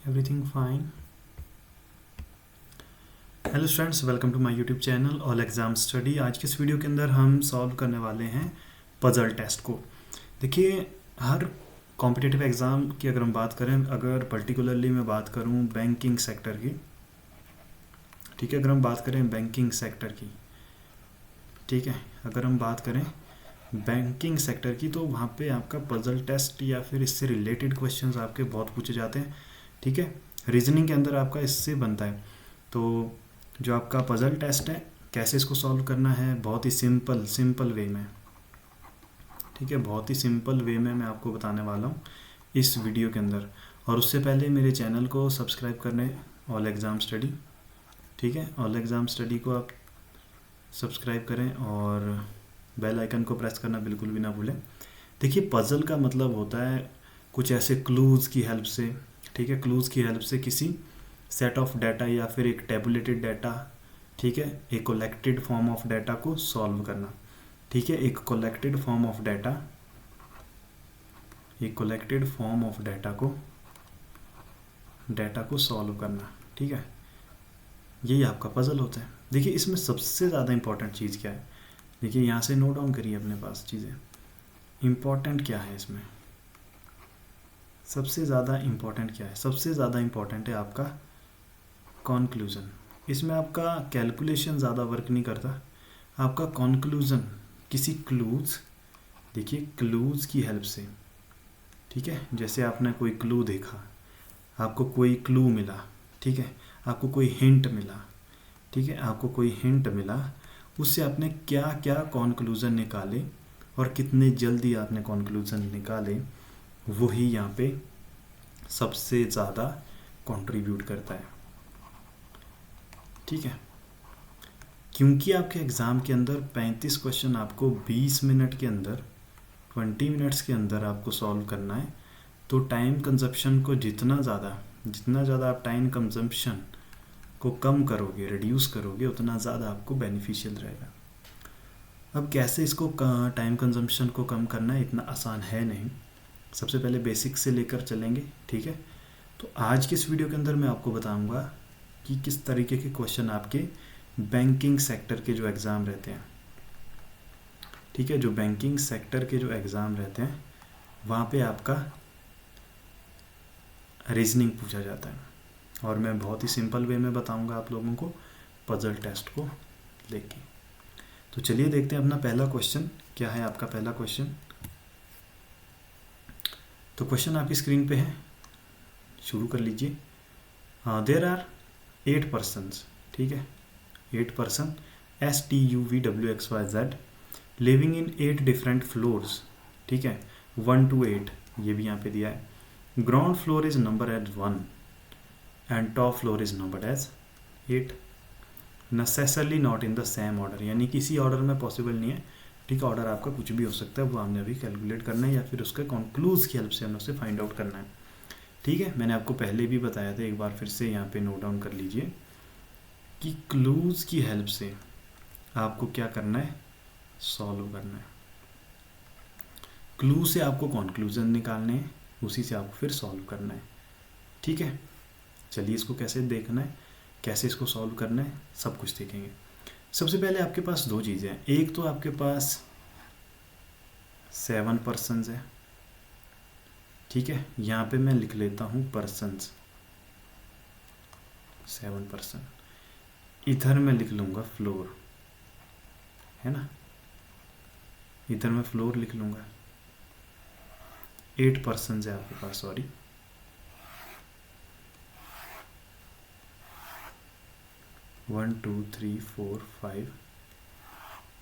Everything fine. Hello students, welcome to my YouTube channel all exam study. आज के इस video के अंदर हम सॉल्व करने वाले हैं पजल टेस्ट को। देखिए, हर कॉम्पिटिटिव एग्ज़ाम की अगर हम बात करें, अगर पर्टिकुलरली मैं बात करूं बैंकिंग सेक्टर की, ठीक है, अगर हम बात करें बैंकिंग सेक्टर की, ठीक है, अगर हम बात करें बैंकिंग सेक्टर की, तो वहाँ पे आपका पजल टेस्ट या फिर इससे रिलेटेड क्वेश्चंस आपके बहुत पूछे जाते हैं। ठीक है, रीजनिंग के अंदर आपका इससे बनता है। तो जो आपका पजल टेस्ट है, कैसे इसको सॉल्व करना है, बहुत ही सिंपल वे में, ठीक है, बहुत ही सिंपल वे में मैं आपको बताने वाला हूँ इस वीडियो के अंदर। और उससे पहले मेरे चैनल को सब्सक्राइब करने, ऑल एग्ज़ाम स्टडी, ठीक है, ऑल एग्ज़ाम स्टडी को आप सब्सक्राइब करें और बेल आइकन को प्रेस करना बिल्कुल भी ना भूलें। देखिए, पजल का मतलब होता है कुछ ऐसे क्लूज़ की हेल्प से, ठीक है, क्लूज़ की हेल्प से किसी सेट ऑफ डाटा या फिर एक टेबुलेटेड डाटा, ठीक है, एक कलेक्टेड फॉर्म ऑफ डाटा को सॉल्व करना। ठीक है, एक कलेक्टेड फॉर्म ऑफ डाटा, एक कलेक्टेड फॉर्म ऑफ डाटा को सॉल्व करना। ठीक है, यही आपका पजल होता है। देखिए, इसमें सबसे ज़्यादा इंपॉर्टेंट चीज़ क्या है, देखिए यहाँ से नोट डाउन करिए अपने पास चीज़ें। इम्पॉर्टेंट क्या है इसमें, सबसे ज़्यादा इम्पॉर्टेंट क्या है, सबसे ज़्यादा इम्पॉर्टेंट है आपका कॉन्क्लूज़न। इसमें आपका कैलकुलेशन ज़्यादा वर्क नहीं करता, आपका कॉन्क्लूज़न किसी क्लूज़, देखिए क्लूज़ की हेल्प से, ठीक है, जैसे आपने कोई क्लू देखा, आपको कोई क्लू मिला, ठीक है, आपको कोई हिंट मिला, ठीक है, आपको कोई हिंट मिला, उससे आपने क्या क्या कॉन्क्लूज़न निकाले और कितने जल्दी आपने कॉन्क्लूज़न निकाले, वही यहाँ पे सबसे ज़्यादा कंट्रीब्यूट करता है। ठीक है, क्योंकि आपके एग्ज़ाम के अंदर 35 क्वेश्चन आपको 20 मिनट के अंदर, 20 मिनट्स के अंदर आपको सॉल्व करना है, तो टाइम कंजप्शन को जितना ज़्यादा आप टाइम कंजप्शन को कम करोगे, रिड्यूस करोगे, उतना ज़्यादा आपको बेनिफिशियल रहेगा। अब कैसे इसको टाइम कंजम्पशन को कम करना है, इतना आसान है नहीं। सबसे पहले बेसिक से लेकर चलेंगे, ठीक है। तो आज के इस वीडियो के अंदर मैं आपको बताऊंगा कि किस तरीके के क्वेश्चन आपके बैंकिंग सेक्टर के जो एग्ज़ाम रहते हैं, ठीक है, जो बैंकिंग सेक्टर के जो एग्ज़ाम रहते हैं, वहाँ पे आपका रीजनिंग पूछा जाता है। और मैं बहुत ही सिंपल वे में बताऊंगा आप लोगों को पजल टेस्ट को लेके। तो चलिए देखते हैं अपना पहला क्वेश्चन क्या है। आपका पहला क्वेश्चन, तो क्वेश्चन आपकी स्क्रीन पे है, शुरू कर लीजिए। देयर आर 8 पर्सन्स, ठीक है, 8 person, STUVWXYZ, living in 8 different floors, ठीक है, 1 to 8, ये भी यहाँ पे दिया है। Ground floor is number as 1 and top floor is number as 8, necessarily not in the same order, यानी किसी ऑर्डर में पॉसिबल नहीं है, ठीक है, ऑर्डर आपका कुछ भी हो सकता है, वो हमने अभी कैलकुलेट करना है या फिर उसके कंक्लूज की हेल्प से हमने उसे फाइंड आउट करना है। ठीक है, मैंने आपको पहले भी बताया था, एक बार फिर से यहाँ पे नोट डाउन कर लीजिए कि क्लूज की हेल्प से आपको क्या करना है, सॉल्व करना है। क्लू से आपको कंक्लूजन निकालने हैं, उसी से आपको फिर सॉल्व करना है। ठीक है, चलिए इसको कैसे देखना है, कैसे इसको सॉल्व करना है, सब कुछ देखेंगे। सबसे पहले आपके पास दो चीज़ें हैं, एक तो आपके पास 7 पर्सन्स है, ठीक है, यहाँ पे मैं लिख लेता हूँ पर्सन्स, 7 पर्सन, इधर मैं लिख लूँगा फ्लोर, है ना, इधर मैं फ्लोर लिख लूँगा। 8 पर्सन्स है आपके पास, सॉरी, 1 2 3 4 5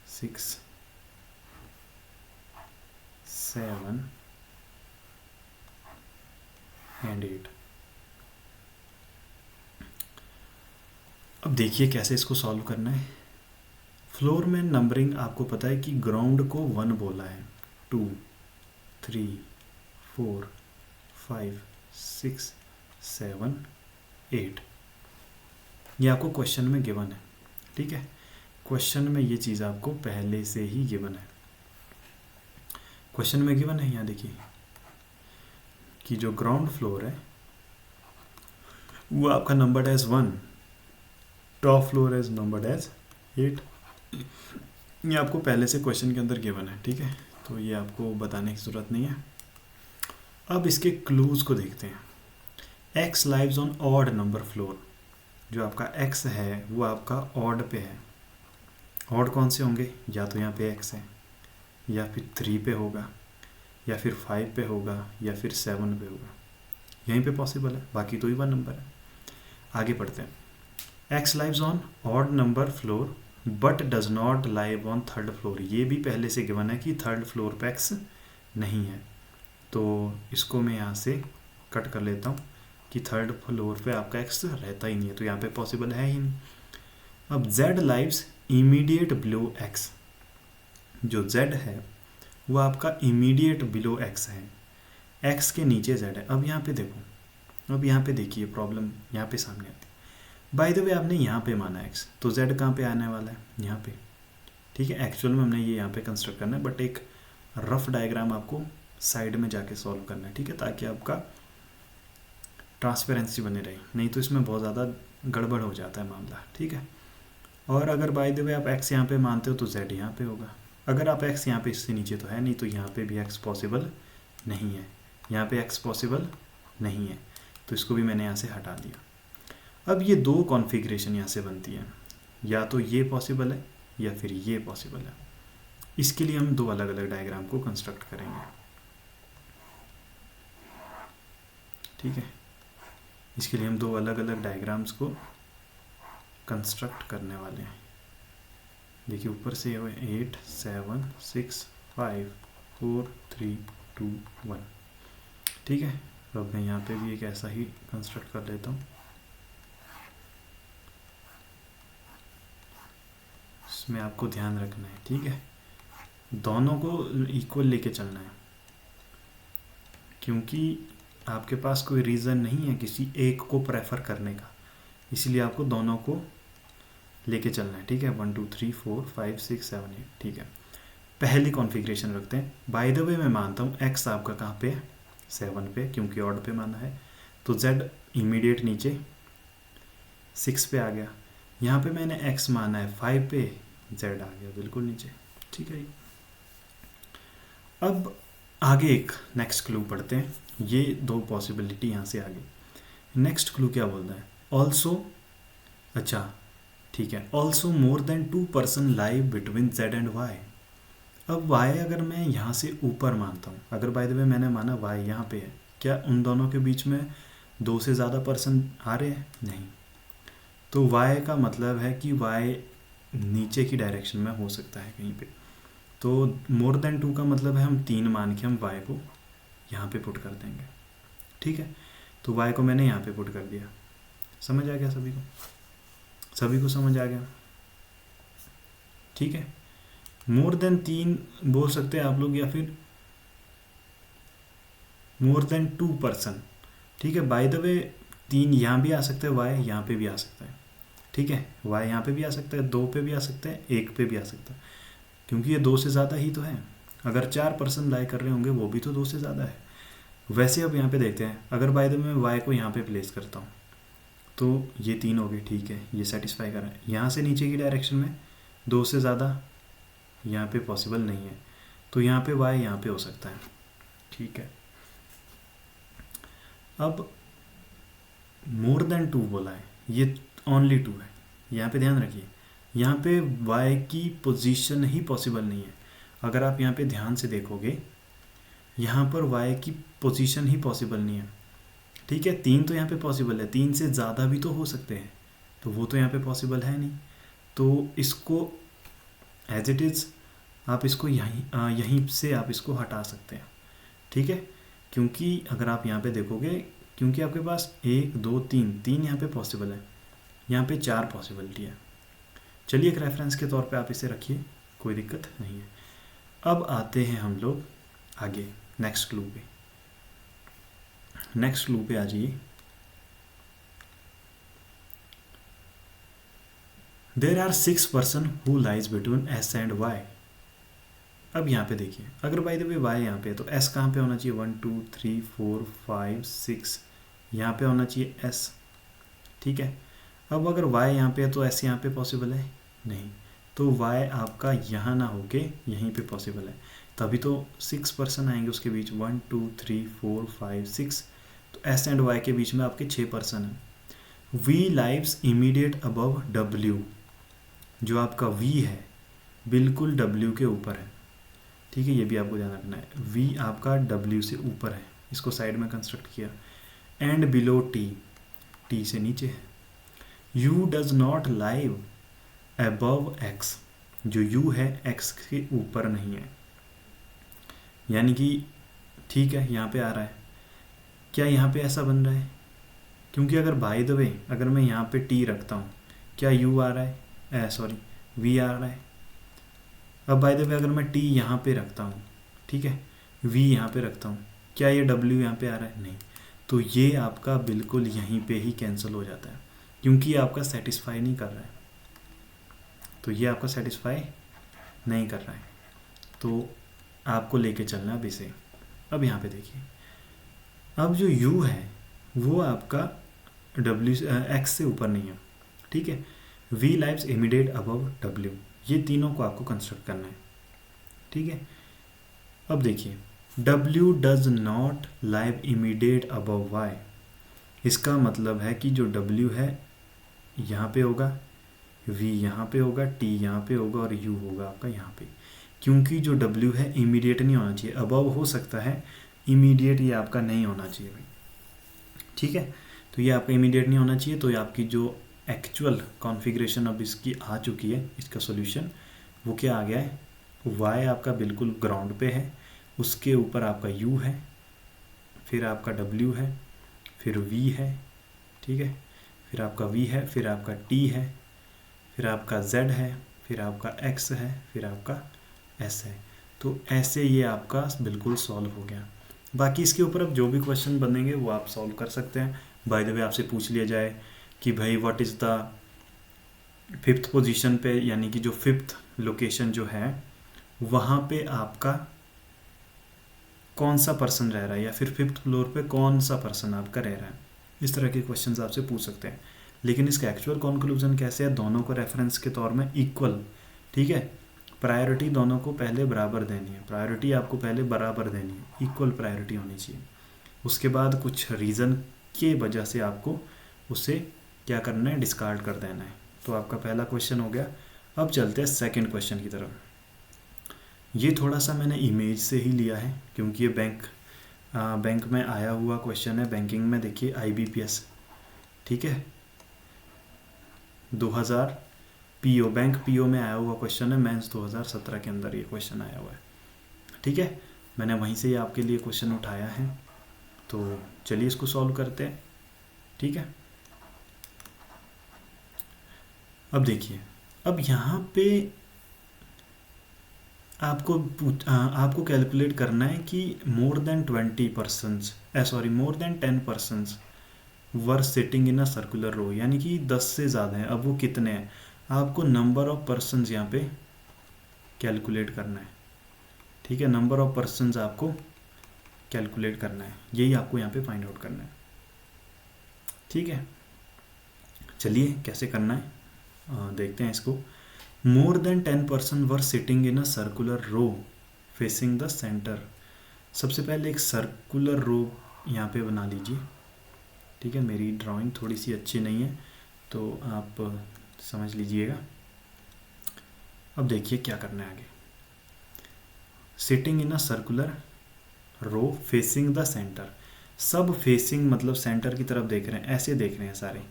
6 7 एंड 8। अब देखिए कैसे इसको सॉल्व करना है। फ्लोर में नंबरिंग आपको पता है कि ग्राउंड को 1 बोला है, 2 3 4 5 6 7 8, ये आपको क्वेश्चन में गिवन है, ठीक है, क्वेश्चन में ये चीज़ आपको पहले से ही गिवन है, क्वेश्चन में गिवन है। यहाँ देखिए कि जो ग्राउंड फ्लोर है वो आपका numbered as 1, top floor is numbered as 8। ये आपको पहले से क्वेश्चन के अंदर गिवन है, ठीक है, तो ये आपको बताने की ज़रूरत नहीं है। अब इसके क्लूज को देखते हैं। x lives on odd number floor, जो आपका x है वो आपका ऑड पे है। ऑड कौन से होंगे, या तो यहाँ पे x है, या फिर 3 पे होगा, या फिर 5 पे होगा, या फिर 7 पे होगा। यहीं पे पॉसिबल है, बाकी तो इवन नंबर है। आगे पढ़ते हैं। x lives on odd number floor but does not live on third floor. ये भी पहले से गिवन है कि थर्ड फ्लोर पे x नहीं है, तो इसको मैं यहाँ से कट कर लेता हूँ कि थर्ड फ्लोर पे आपका x रहता ही नहीं है, तो यहाँ पे पॉसिबल है ही नहीं। अब z lives immediate below x, जो z है वो आपका इमीडिएट बिलो x है, x के नीचे z है। अब यहाँ पे देखो, अब यहाँ पे देखिए प्रॉब्लम यहाँ पे सामने आती है। बाय द वे आपने यहाँ पे माना x, तो z कहाँ पे आने वाला है, यहाँ पे, ठीक है। एक्चुअल में हमने ये यहाँ पे कंस्ट्रक्ट करना है, बट एक रफ डायग्राम आपको साइड में जाके सॉल्व करना है, ठीक है, ताकि आपका ट्रांसपेरेंसी बने रहे, नहीं तो इसमें बहुत ज़्यादा गड़बड़ हो जाता है मामला, ठीक है। और अगर बाय द वे आप x यहाँ पे मानते हो तो z यहाँ पे होगा। अगर आप x यहाँ पे इससे नीचे तो है नहीं, तो यहाँ पे भी x पॉसिबल नहीं है, यहाँ पे x पॉसिबल नहीं है, तो इसको भी मैंने यहाँ से हटा दिया। अब ये दो कॉन्फ़िगरेशन यहाँ से बनती है, या तो ये पॉसिबल है या फिर ये पॉसिबल है। इसके लिए हम दो अलग अलग डायग्राम को कंस्ट्रक्ट करेंगे, ठीक है। इसके लिए हम दो अलग अलग डायग्राम्स को कंस्ट्रक्ट करने वाले हैं। देखिए ऊपर से 8 7 6 5 4 3 2 1, ठीक है। अब मैं यहाँ पे भी एक ऐसा ही कंस्ट्रक्ट कर लेता हूँ। इसमें आपको ध्यान रखना है, ठीक है, दोनों को इक्वल लेके चलना है, क्योंकि आपके पास कोई रीज़न नहीं है किसी एक को प्रेफर करने का, इसलिए आपको दोनों को लेके चलना है, ठीक है। 1 2 3 4 5 6 7 8, ठीक है। पहली कॉन्फ़िगरेशन रखते हैं। बाय द वे मैं मानता हूँ x आपका कहाँ पे है, 7 पे, क्योंकि ऑड पे माना है, तो z इमीडिएट नीचे 6 पे आ गया। यहाँ पे मैंने x माना है 5 पे, z आ गया बिल्कुल नीचे, ठीक है। अब आगे एक नेक्स्ट क्लू पढ़ते हैं। ये दो पॉसिबिलिटी यहाँ से आगे। नेक्स्ट क्लू क्या बोलता है, ऑल्सो, अच्छा ठीक है, also more than 2 person live between z and y। अब y अगर मैं यहाँ से ऊपर मानता हूँ, अगर बाय द वे मैंने माना y यहाँ पे है, क्या उन दोनों के बीच में 2 से ज़्यादा पर्सन आ रहे हैं, नहीं, तो y का मतलब है कि y नीचे की डायरेक्शन में हो सकता है कहीं पे, तो मोर देन 2 का मतलब है हम 3 मान के हम y को यहाँ पे पुट कर देंगे, ठीक है। तो y को मैंने यहाँ पे पुट कर दिया। समझ आ गया सभी को, सभी को समझ आ गया, ठीक है। मोर देन 3 बोल सकते हैं आप लोग, या फिर मोर देन 2 पर्सन, ठीक है। बाय द वे 3 यहाँ भी आ सकता है, y यहाँ पे भी आ सकता है, ठीक है, y यहाँ पे भी आ सकता है, 2 पे भी आ सकता है, 1 पे भी आ सकता है, क्योंकि ये 2 से ज़्यादा ही तो है। अगर 4 पर्सन लाई कर रहे होंगे वो भी तो 2 से ज़्यादा है। वैसे अब यहाँ पे देखते हैं, अगर बाय द वे मैं y को यहाँ पे प्लेस करता हूँ तो ये 3 हो गए, ठीक है, ये सेटिस्फाई कर रहा है। यहाँ से नीचे की डायरेक्शन में 2 से ज़्यादा यहाँ पे पॉसिबल नहीं है, तो यहाँ पे y यहाँ पे हो सकता है, ठीक है। अब मोर देन 2 बोला है, ये ओनली 2 है, यहाँ पे ध्यान रखिए, यहाँ पे y की पोजीशन ही पॉसिबल नहीं है। अगर आप यहाँ पे ध्यान से देखोगे, यहाँ पर y की पोजीशन ही पॉसिबल नहीं है, ठीक है। 3 तो यहाँ पे पॉसिबल है, 3 से ज़्यादा भी तो हो सकते हैं, तो वो तो यहाँ पे पॉसिबल है नहीं, तो इसको एज इट इज़ आप इसको यहीं से आप इसको हटा सकते हैं, ठीक है। क्योंकि अगर आप यहाँ पे देखोगे, क्योंकि आपके पास 1 2 3 यहाँ पे पॉसिबल है, यहाँ पे 4 पॉसिबिलिटी है। चलिए एक रेफरेंस के तौर पे आप इसे रखिए, कोई दिक्कत नहीं है। अब आते हैं हम लोग आगे नेक्स्ट क्लू पे। नेक्स्ट क्लू पे आ जाइए। There are 6 person who lies between s and y। अब यहाँ पे देखिए, अगर बाय द वे y यहाँ पे है तो s कहाँ पे होना चाहिए, 1 2 3 4 5 6, यहाँ पे होना चाहिए s, ठीक है। अब अगर y यहाँ पे है तो ऐसे यहाँ पे पॉसिबल है नहीं, तो y आपका यहाँ ना होके यहीं पे पॉसिबल है, तभी तो 6 पर्सन आएंगे उसके बीच, 1 2 3 4 5 6, तो s एंड y के बीच में आपके 6 पर्सन हैं। v lives immediate above w, जो आपका v है बिल्कुल w के ऊपर है, ठीक है, ये भी आपको ध्यान रखना है, v आपका w से ऊपर है, इसको साइड में कंस्ट्रक्ट किया, एंड बिलो t, t से नीचे है। u does not live above x, जो u है x के ऊपर नहीं है, यानी कि ठीक है यहाँ पे आ रहा है, क्या यहाँ पे ऐसा बन रहा है, क्योंकि अगर बाय द वे अगर मैं यहाँ पे t रखता हूँ, क्या u आ रहा है, सॉरी v आ रहा है। अब बाय द वे अगर मैं t यहाँ पे रखता हूँ, ठीक है, v यहाँ पे रखता हूँ, क्या ये w यहाँ पे आ रहा है, नहीं, तो ये आपका बिल्कुल यहीं पे ही कैंसिल हो जाता है, क्योंकि ये आपका सेटिस्फाई नहीं कर रहा है, तो ये आपका सेटिस्फाई नहीं कर रहा है, तो आपको लेके चलना अब इसे। अब यहाँ पे देखिए, अब जो u है वो आपका w x से ऊपर नहीं है, ठीक है, v lives immediate above w, ये तीनों को आपको कंस्ट्रक्ट करना है, ठीक है। अब देखिए w does not live immediate above y, इसका मतलब है कि जो w है यहाँ पे होगा, v यहाँ पे होगा, t यहाँ पे होगा और u होगा आपका यहाँ पे, क्योंकि जो w है इमीडिएट नहीं होना चाहिए, अबव हो सकता है, इमीडिएट ये आपका नहीं होना चाहिए भाई, ठीक है, तो ये आपका इमीडिएट नहीं होना चाहिए, तो ये आपकी जो एक्चुअल कॉन्फ़िगरेशन अब इसकी आ चुकी है, इसका सॉल्यूशन वो क्या आ गया है, y आपका बिल्कुल ग्राउंड पे है, उसके ऊपर आपका u है, फिर आपका w है, फिर v है, ठीक है, फिर आपका v है, फिर आपका t है, फिर आपका z है, फिर आपका x है, फिर आपका s है। तो ऐसे ये आपका बिल्कुल सॉल्व हो गया। बाकी इसके ऊपर अब जो भी क्वेश्चन बनेंगे वो आप सॉल्व कर सकते हैं। बाय द वे आपसे पूछ लिया जाए कि भाई what is the fifth position पे, यानी कि जो फिफ्थ लोकेशन जो है वहाँ पे आपका कौन सा पर्सन रह रहा है, या फिर फिफ्थ फ्लोर पे कौन सा पर्सन आपका रह रहा है, इस तरह के क्वेश्चंस आपसे पूछ सकते हैं। लेकिन इसका एक्चुअल कंक्लूजन कैसे है, दोनों को रेफरेंस के तौर में इक्वल, ठीक है, प्रायोरिटी दोनों को पहले बराबर देनी है, प्रायोरिटी आपको पहले बराबर देनी है, इक्वल प्रायोरिटी होनी चाहिए। उसके बाद कुछ रीज़न के वजह से आपको उसे क्या करना है, डिस्कार्ड कर देना है। तो आपका पहला क्वेश्चन हो गया। अब चलते हैं सेकंड क्वेश्चन की तरफ। ये थोड़ा सा मैंने इमेज से ही लिया है, क्योंकि ये बैंक में आया हुआ क्वेश्चन है। बैंकिंग में देखिए IBPS, ठीक है, 2000 PO, बैंक PO में आया हुआ क्वेश्चन है, मेंस 2017 के अंदर ये क्वेश्चन आया हुआ है, ठीक है, मैंने वहीं से ही आपके लिए क्वेश्चन उठाया है। तो चलिए इसको सॉल्व करते हैं, ठीक है। अब देखिए, अब यहाँ पे आपको कैलकुलेट करना है कि more than 10 persons were sitting in a circular row, यानी कि 10 से ज़्यादा हैं। अब वो कितने हैं, आपको नंबर ऑफ पर्सन्स यहाँ पे कैलकुलेट करना है, ठीक है, नंबर ऑफ पर्सन्स आपको कैलकुलेट करना है, यही आपको यहाँ पे फाइंड आउट करना है, ठीक है। चलिए कैसे करना है देखते हैं इसको। More than 10 person were sitting in a circular row facing the centre. सबसे पहले एक सर्कुलर रो यहाँ पे बना लीजिए, ठीक है, मेरी ड्राइंग थोड़ी सी अच्छी नहीं है तो आप समझ लीजिएगा। अब देखिए क्या करना है आगे। Sitting in a circular row facing the centre, सब फेसिंग मतलब सेंटर की तरफ देख रहे हैं, ऐसे देख रहे हैं सारे,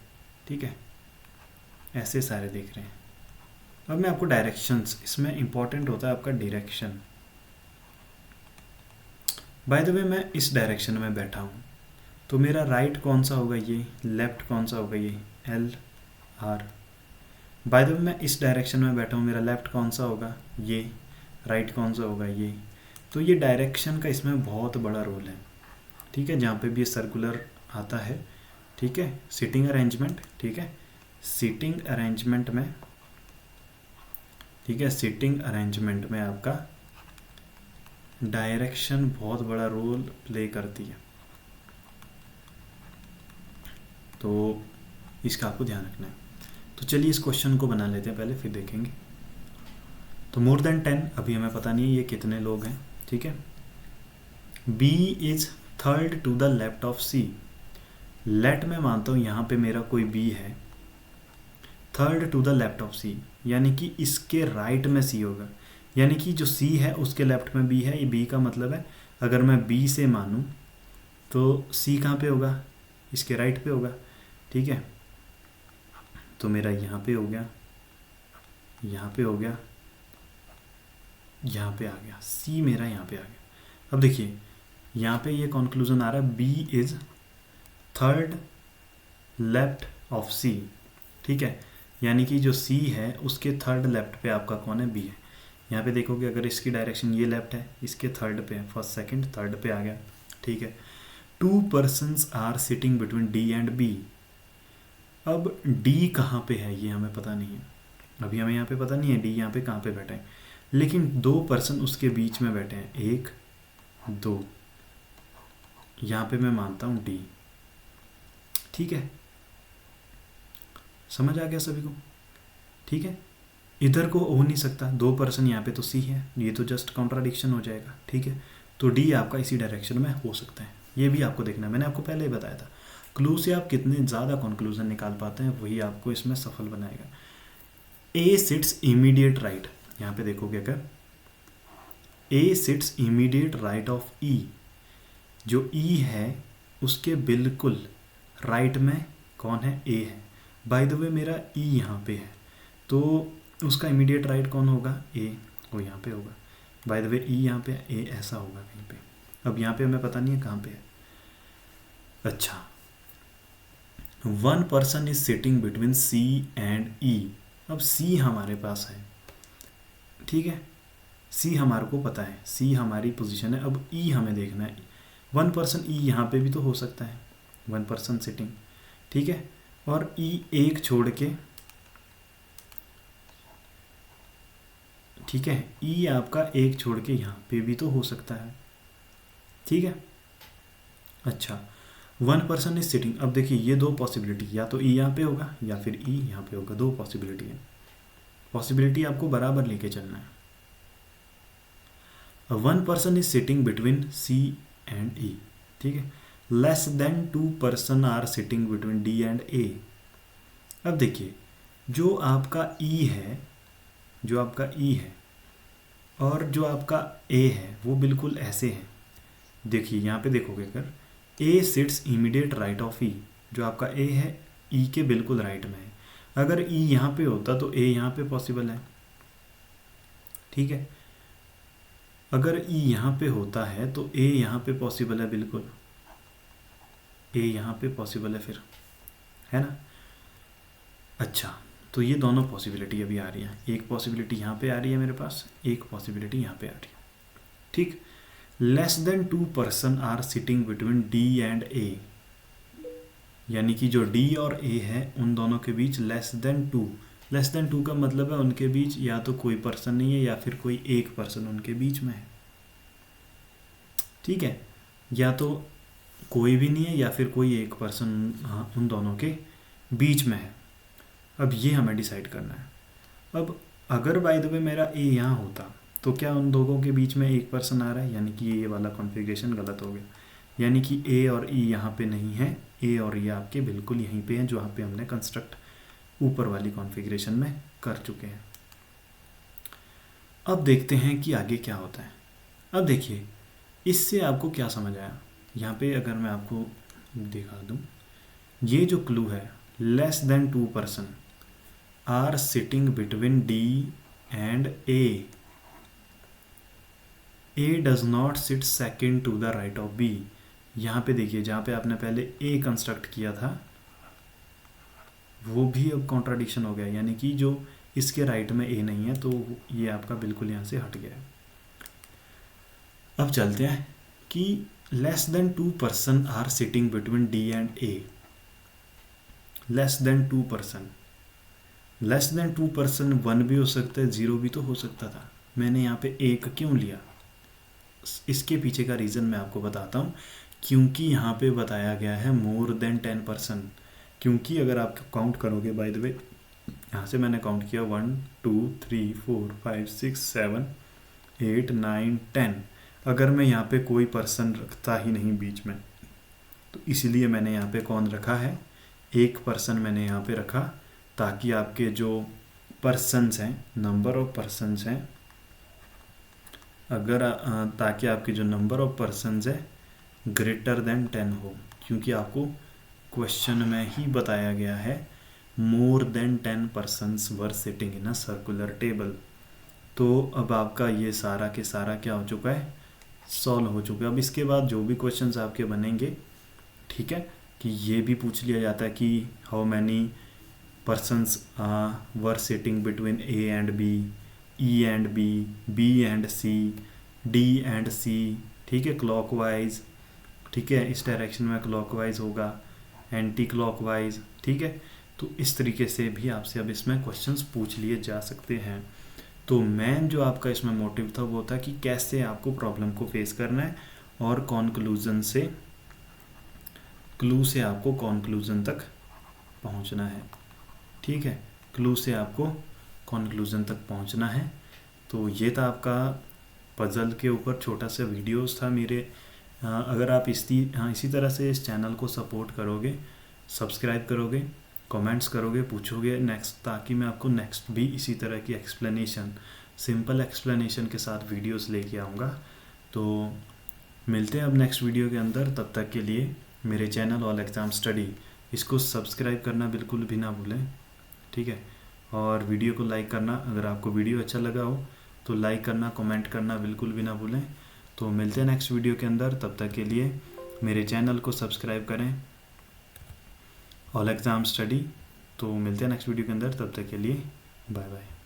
ठीक है, ऐसे सारे देख रहे हैं। अब मैं आपको डायरेक्शंस, इसमें इंपॉर्टेंट होता है आपका डायरेक्शन। बाय द वे मैं इस डायरेक्शन में बैठा हूँ, तो मेरा राइट कौन सा होगा, ये, लेफ्ट कौन सा होगा, ये LR। बाय द वे मैं इस डायरेक्शन में बैठा हूँ, मेरा लेफ्ट कौन सा होगा, ये, राइट कौन सा होगा, ये। तो ये डायरेक्शन का इसमें बहुत बड़ा रोल है, ठीक है, जहाँ पे भी ये सर्कुलर आता है, ठीक है। सिटिंग अरेंजमेंट, ठीक है, सीटिंग अरेंजमेंट में, ठीक है, सीटिंग अरेंजमेंट में आपका डायरेक्शन बहुत बड़ा रोल प्ले करती है। तो इसका आपको ध्यान रखना है। तो चलिए इस क्वेश्चन को बना लेते हैं पहले, फिर देखेंगे। तो मोर देन 10, अभी हमें पता नहीं है ये कितने लोग हैं, ठीक है। B is third to the left of C. Let मैं मानता हूँ यहाँ पे मेरा कोई बी है, third to the left of C, यानी कि इसके राइट में सी होगा, यानी कि जो सी है उसके लेफ्ट में बी है। ये बी का मतलब है अगर मैं बी से मानूँ तो सी कहाँ पे होगा, इसके राइट पे होगा, ठीक है। तो मेरा यहाँ पे हो गया, यहाँ पे हो गया, यहाँ पे आ गया, सी मेरा यहाँ पे आ गया। अब देखिए यहाँ पे ये कंक्लूजन आ रहा है B is third left of C, ठीक है। यानी कि जो सी है उसके थर्ड लेफ्ट पे आपका कौन है, बी है। यहाँ पे देखोगे अगर इसकी डायरेक्शन ये लेफ्ट है, इसके थर्ड पे है, फर्स्ट सेकंड थर्ड पे आ गया, ठीक है। 2 persons are sitting between D and B. अब डी कहाँ पे है ये हमें पता नहीं है, अभी हमें यहाँ पे पता नहीं है डी यहाँ पे कहाँ पे बैठे हैं, लेकिन 2 पर्सन उसके बीच में बैठे हैं, 1 2, यहाँ पे मैं मानता हूँ डी, ठीक है। समझ आ गया सभी को, ठीक है। इधर को हो नहीं सकता, 2 पर्सन यहाँ पे तो सी है, ये तो जस्ट कॉन्ट्राडिक्शन हो जाएगा, ठीक है। तो डी आपका इसी डायरेक्शन में हो सकता है, ये भी आपको देखना है। मैंने आपको पहले ही बताया था, क्लू से आप कितने ज़्यादा कंक्लूजन निकाल पाते हैं वही आपको इसमें सफल बनाएगा। ए सिट्स इमीडिएट राइट, यहाँ पे देखोगे अगर ए सिट्स इमीडिएट राइट ऑफ ई, जो ई है उसके बिल्कुल राइट में कौन है, ए है। बाय द वे मेरा ई यहाँ पे है, तो उसका इमीडिएट राइट कौन होगा, ए, वो यहाँ पे होगा। बाय द वे ई यहाँ पे, ए ऐसा होगा कहीं पे। अब यहाँ पे हमें पता नहीं है कहाँ पे है। अच्छा, 1 person is sitting between C and E. अब सी हमारे पास है, ठीक है, सी हमारे को पता है, सी हमारी पोजीशन है। अब ई हमें देखना है, 1 पर्सन ई यहाँ पे भी तो हो सकता है, 1 पर्सन सिटिंग, ठीक है। और ई एक छोड़ के, ठीक है, ई आपका एक छोड़ के यहाँ पे भी तो हो सकता है, ठीक है। अच्छा, 1 पर्सन इज सिटिंग। अब देखिए ये 2 पॉसिबिलिटी, या तो ई यहाँ पे होगा या फिर ई यहाँ पे होगा, 2 पॉसिबिलिटी है। पॉसिबिलिटी आपको बराबर लेके चलना है। 1 person is sitting between C and E, ठीक है। Less than 2 person are sitting between D and A. अब देखिए जो आपका ई है, जो आपका ई है और जो आपका ए है वो बिल्कुल ऐसे हैं। देखिए यहाँ पे देखोगे अगर ए सिट्स इमीडिएट राइट ऑफ ई, जो आपका ए है ई के बिल्कुल राइट में है। अगर ई यहाँ पे होता तो ए यहाँ पे पॉसिबल है, ठीक है। अगर ई यहाँ पे होता है तो ए यहाँ पे पॉसिबल है, बिल्कुल ए यहाँ पे पॉसिबल है फिर, है ना। अच्छा, तो ये दोनों पॉसिबिलिटी अभी आ रही है, एक पॉसिबिलिटी यहाँ पे आ रही है मेरे पास, एक पॉसिबिलिटी यहाँ पे आ रही है, ठीक। Less than 2 person are sitting between D and A, यानी कि जो डी और ए है उन दोनों के बीच लेस देन 2। लेस देन 2 का मतलब है उनके बीच या तो कोई पर्सन नहीं है या फिर कोई एक पर्सन उनके बीच में है, ठीक है। या तो कोई भी नहीं है या फिर कोई एक पर्सन, हाँ, उन दोनों के बीच में है। अब ये हमें डिसाइड करना है। अब अगर बाय द वे मेरा ए यहाँ होता तो क्या उन दोनों के बीच में एक पर्सन आ रहा है, यानी कि ये वाला कॉन्फ़िगरेशन गलत हो गया, यानी कि ए और ई यहाँ पे नहीं है, ए और ई आपके बिल्कुल यहीं पे हैं जो यहाँ पे हमने कंस्ट्रक्ट ऊपर वाली कॉन्फ़िगरेशन में कर चुके हैं। अब देखते हैं कि आगे क्या होता है। अब देखिए इससे आपको क्या समझ आया, यहाँ पे अगर मैं आपको दिखा दूँ, ये जो क्लू है less than 2 person are sitting between D and A, A does not sit second to the right of B. यहाँ पे देखिए जहाँ पे आपने पहले ए कंस्ट्रक्ट किया था वो भी अब कॉन्ट्राडिक्शन हो गया, यानी कि जो इसके राइट में ए नहीं है तो ये आपका बिल्कुल यहाँ से हट गया है। अब चलते हैं कि less than 2 person are sitting between D and A. Less than 2 person, less than 2 person 1 भी हो सकता है, 0 भी तो हो सकता था। मैंने यहाँ पे 1 क्यों लिया, इसके पीछे का रीज़न मैं आपको बताता हूँ। क्योंकि यहाँ पे बताया गया है मोर देन 10 पर्सन, क्योंकि अगर आप काउंट करोगे, बाय द वे यहाँ से मैंने काउंट किया 1 2 3 4 5 6 7 8 9 10, अगर मैं यहाँ पे कोई पर्सन रखता ही नहीं बीच में, तो इसलिए मैंने यहाँ पे कौन रखा है, एक पर्सन मैंने यहाँ पे रखा, ताकि आपके जो पर्सन्स हैं, नंबर ऑफ पर्सन्स हैं, ताकि आपके जो नंबर ऑफ पर्सन्स है ग्रेटर देन 10 हो, क्योंकि आपको क्वेश्चन में ही बताया गया है मोर than 10 persons were sitting in a circular table. तो अब आपका ये सारा के सारा क्या हो चुका है, सॉल्व हो चुका है। अब इसके बाद जो भी क्वेश्चंस आपके बनेंगे, ठीक है, कि ये भी पूछ लिया जाता है कि how many persons were sitting between A and B, E and B, B and C, D and C, ठीक है, क्लॉकवाइज, ठीक है, इस डायरेक्शन में क्लॉकवाइज होगा, एंटी क्लॉकवाइज, ठीक है। तो इस तरीके से भी आपसे अब इसमें क्वेश्चंस पूछ लिए जा सकते हैं। तो मेन जो आपका इसमें मोटिव था वो था कि कैसे आपको प्रॉब्लम को फेस करना है और कॉन्क्लूजन से, क्लू से आपको कॉन्क्लूजन तक पहुंचना है, ठीक है, क्लू से आपको कॉन्क्लूजन तक पहुंचना है। तो ये था आपका पजल के ऊपर छोटा सा वीडियोस था मेरे। अगर आप इसी तरह से इस चैनल को सपोर्ट करोगे, सब्सक्राइब करोगे, कमेंट्स करोगे, पूछोगे नेक्स्ट, ताकि मैं आपको नेक्स्ट भी इसी तरह की एक्सप्लेनेशन, सिंपल एक्सप्लेनेशन के साथ वीडियोस लेके आऊँगा। तो मिलते हैं अब नेक्स्ट वीडियो के अंदर, तब तक के लिए मेरे चैनल ऑल एग्ज़ाम स्टडी, इसको सब्सक्राइब करना बिल्कुल भी ना भूलें, ठीक है, और वीडियो को लाइक करना, अगर आपको वीडियो अच्छा लगा हो तो लाइक करना, कमेंट करना बिल्कुल भी ना भूलें। तो मिलते हैं नेक्स्ट वीडियो के अंदर, तब तक के लिए मेरे चैनल को सब्सक्राइब करें, ऑल एग्ज़ाम स्टडी। तो मिलते हैं नेक्स्ट वीडियो के अंदर, तब तक के लिए बाय बाय।